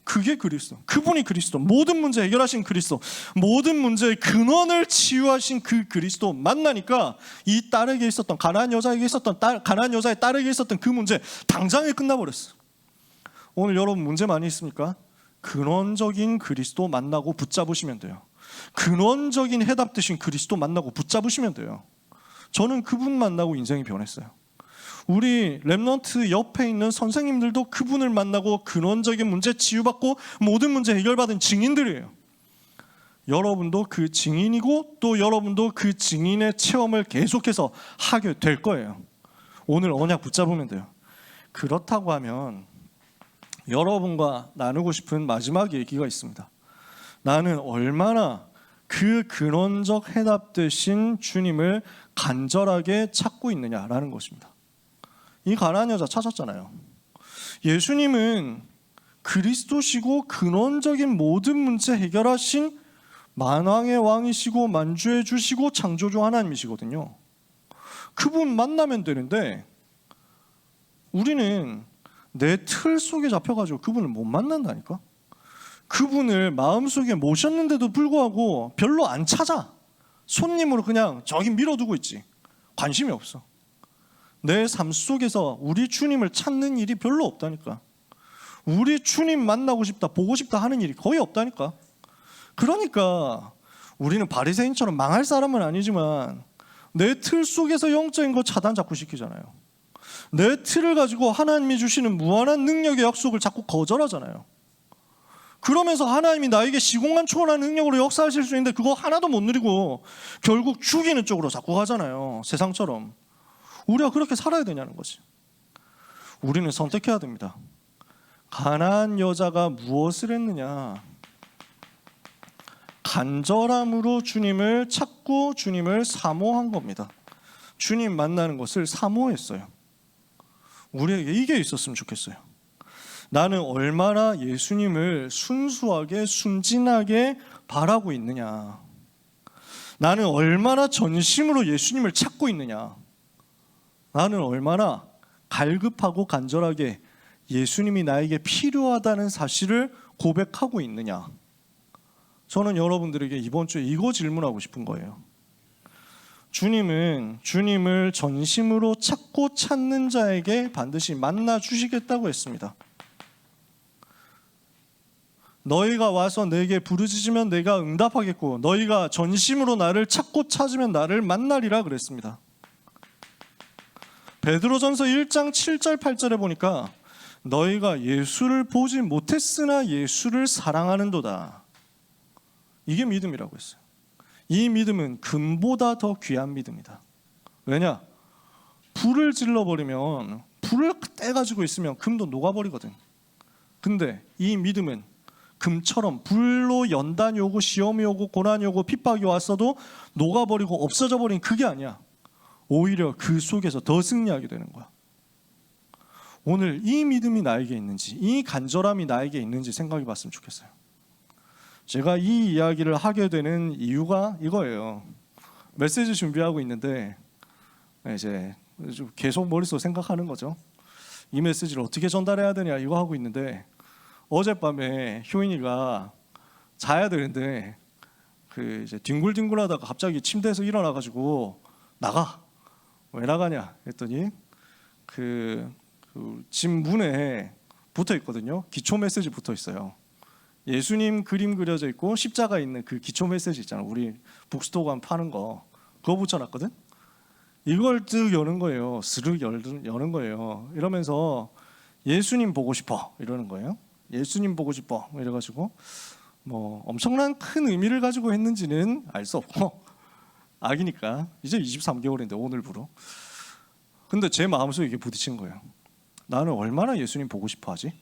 그게 그리스도, 그분이 그리스도, 모든 문제 해결하신 그리스도, 모든 문제의 근원을 치유하신 그 그리스도 만나니까 이 딸에게 있었던, 가나안 여자에게 있었던, 가나안 여자의 딸에게 있었던 그 문제 당장에 끝나버렸어요. 오늘 여러분 문제 많이 있습니까? 근원적인 그리스도 만나고 붙잡으시면 돼요. 근원적인 해답 되신 그리스도 만나고 붙잡으시면 돼요. 저는 그분 만나고 인생이 변했어요. 우리 렘넌트 옆에 있는 선생님들도 그분을 만나고 근원적인 문제 치유받고 모든 문제 해결받은 증인들이에요. 여러분도 그 증인이고 또 여러분도 그 증인의 체험을 계속해서 하게 될 거예요. 오늘 언약 붙잡으면 돼요. 그렇다고 하면 여러분과 나누고 싶은 마지막 얘기가 있습니다. 나는 얼마나 그 근원적 해답 되신 주님을 간절하게 찾고 있느냐라는 것입니다. 이 가나안 여자 찾았잖아요. 예수님은 그리스도시고 근원적인 모든 문제 해결하신 만왕의 왕이시고 만주해 주시고 창조주 하나님이시거든요. 그분 만나면 되는데 우리는 내 틀 속에 잡혀가지고 그분을 못 만난다니까. 그분을 마음속에 모셨는데도 불구하고 별로 안 찾아. 손님으로 그냥 저기 밀어두고 있지. 관심이 없어. 내 삶 속에서 우리 주님을 찾는 일이 별로 없다니까. 우리 주님 만나고 싶다, 보고 싶다 하는 일이 거의 없다니까. 그러니까 우리는 바리새인처럼 망할 사람은 아니지만 내 틀 속에서 영적인 거 차단 자꾸 시키잖아요. 내 틀을 가지고 하나님이 주시는 무한한 능력의 약속을 자꾸 거절하잖아요. 그러면서 하나님이 나에게 시공간 초월한 능력으로 역사하실 수 있는데 그거 하나도 못 누리고 결국 죽이는 쪽으로 자꾸 가잖아요. 세상처럼. 우리가 그렇게 살아야 되냐는 거지. 우리는 선택해야 됩니다. 가나안 여자가 무엇을 했느냐? 간절함으로 주님을 찾고 주님을 사모한 겁니다. 주님 만나는 것을 사모했어요. 우리에게 이게 있었으면 좋겠어요. 나는 얼마나 예수님을 순수하게 순진하게 바라고 있느냐. 나는 얼마나 전심으로 예수님을 찾고 있느냐. 나는 얼마나 갈급하고 간절하게 예수님이 나에게 필요하다는 사실을 고백하고 있느냐. 저는 여러분들에게 이번 주에 이거 질문하고 싶은 거예요. 주님은 주님을 전심으로 찾고 찾는 자에게 반드시 만나 주시겠다고 했습니다. 너희가 와서 내게 부르짖으면 내가 응답하겠고 너희가 전심으로 나를 찾고 찾으면 나를 만나리라 그랬습니다. 베드로전서 1장 7절 8절에 보니까 너희가 예수를 보지 못했으나 예수를 사랑하는도다. 이게 믿음이라고 했어요. 이 믿음은 금보다 더 귀한 믿음이다. 왜냐? 불을 질러버리면 불을 떼가지고 있으면 금도 녹아버리거든. 근데 이 믿음은 금처럼 불로 연단이 오고 시험이 오고 고난이 오고 핍박이 왔어도 녹아버리고 없어져 버린 그게 아니야. 오히려 그 속에서 더 승리하게 되는 거야. 오늘 이 믿음이 나에게 있는지, 이 간절함이 나에게 있는지 생각해 봤으면 좋겠어요. 제가 이 이야기를 하게 되는 이유가 이거예요. 메시지 준비하고 있는데 이제 계속 머릿속으로 생각하는 거죠. 이 메시지를 어떻게 전달해야 되냐 이거 하고 있는데 어젯밤에 효인이가 자야 되는데 그 이제 뒹굴뒹굴하다가 갑자기 침대에서 일어나가지고 나가. 왜 나가냐 했더니 그 집 문에 붙어 있거든요. 기초 메시지 붙어 있어요. 예수님 그림 그려져 있고 십자가 있는 그 기초 메시지 있잖아. 우리 북스토어 가면 파는 거 그거 붙여놨거든. 이걸 쓱 여는 거예요. 스르륵 여는 거예요. 이러면서 예수님 보고 싶어 이러는 거예요. 예수님 보고 싶어 이래가지고 뭐 엄청난 큰 의미를 가지고 했는지는 알 수 없고 아기니까 이제 23개월인데 오늘부로 근데 제 마음속에 이게 부딪힌 거예요. 나는 얼마나 예수님 보고 싶어 하지?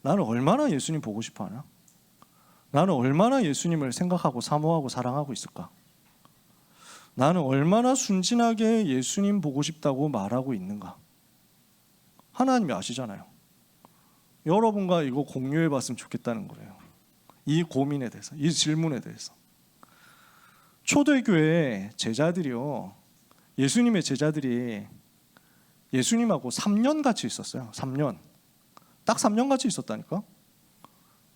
나는 얼마나 예수님 보고 싶어 하나? 나는 얼마나 예수님을 생각하고 사모하고 사랑하고 있을까? 나는 얼마나 순진하게 예수님 보고 싶다고 말하고 있는가? 하나님이 아시잖아요. 여러분과 이거 공유해 봤으면 좋겠다는 거예요. 이 고민에 대해서, 이 질문에 대해서. 초대교회 제자들이요, 예수님의 제자들이 예수님하고 3년 같이 있었어요. 3년. 딱 3년 같이 있었다니까.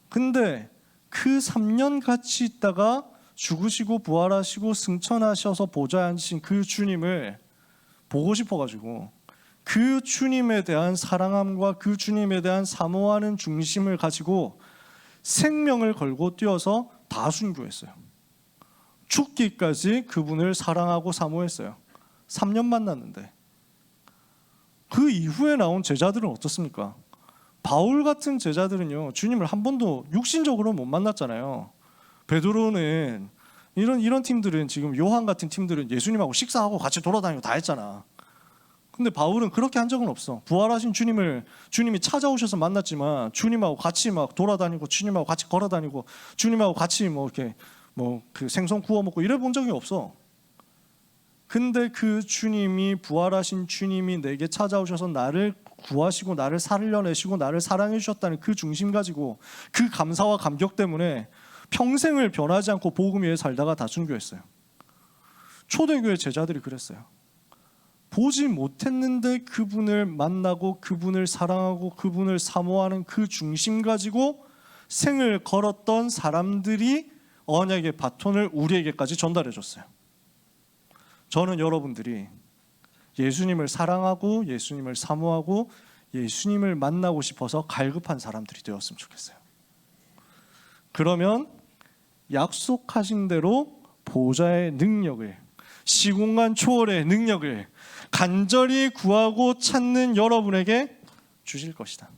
근데 그 3년 같이 있다가 죽으시고 부활하시고 승천하셔서 보좌에 앉으신 그 주님을 보고 싶어가지고 그 주님에 대한 사랑함과 그 주님에 대한 사모하는 중심을 가지고 생명을 걸고 뛰어서 다 순교했어요. 죽기까지 그분을 사랑하고 사모했어요. 3년 만났는데. 그 이후에 나온 제자들은 어떻습니까? 바울 같은 제자들은요, 주님을 한 번도 육신적으로 못 만났잖아요. 베드로는 이런 팀들은, 지금 요한 같은 팀들은 예수님하고 식사하고 같이 돌아다니고 다 했잖아. 근데 바울은 그렇게 한 적은 없어. 부활하신 주님이 찾아오셔서 만났지만 주님하고 같이 막 돌아다니고 주님하고 같이 걸어다니고 주님하고 같이 뭐 이렇게 그 생선 구워 먹고 이래 본 적이 없어. 근데 그 주님이, 부활하신 주님이 내게 찾아오셔서 나를 구하시고 나를 살려내시고 나를 사랑해 주셨다는 그 중심 가지고 그 감사와 감격 때문에 평생을 변하지 않고 복음 위에 살다가 다 순교했어요. 초대교회 제자들이 그랬어요. 보지 못했는데 그분을 만나고 그분을 사랑하고 그분을 사모하는 그 중심 가지고 생을 걸었던 사람들이 언약의 바톤을 우리에게까지 전달해 줬어요. 저는 여러분들이 예수님을 사랑하고 예수님을 사모하고 예수님을 만나고 싶어서 갈급한 사람들이 되었으면 좋겠어요. 그러면 약속하신 대로 보좌의 능력을, 시공간 초월의 능력을 간절히 구하고 찾는 여러분에게 주실 것이다.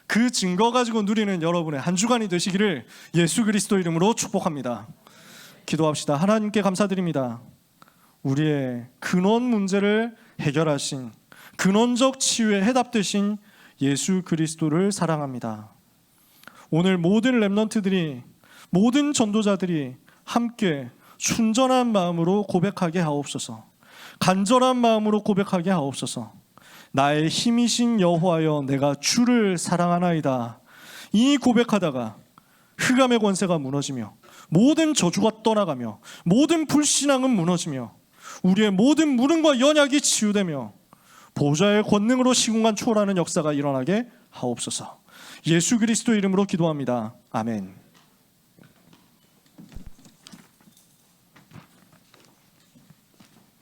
그 증거 가지고 누리는 여러분의 한 주간이 되시기를 예수 그리스도 이름으로 축복합니다. 기도합시다. 하나님께 감사드립니다. 우리의 근원 문제를 해결하신, 근원적 치유에 해답되신 예수 그리스도를 사랑합니다. 오늘 모든 렘넌트들이, 모든 전도자들이 함께 순전한 마음으로 고백하게 하옵소서. 간절한 마음으로 고백하게 하옵소서. 나의 힘이신 여호와여, 내가 주를 사랑하나이다. 이 고백하다가 흑암의 권세가 무너지며 모든 저주가 떠나가며 모든 불신앙은 무너지며 우리의 모든 무능과 연약이 치유되며 보좌의 권능으로 시공간 초월하는 역사가 일어나게 하옵소서. 예수 그리스도 이름으로 기도합니다. 아멘.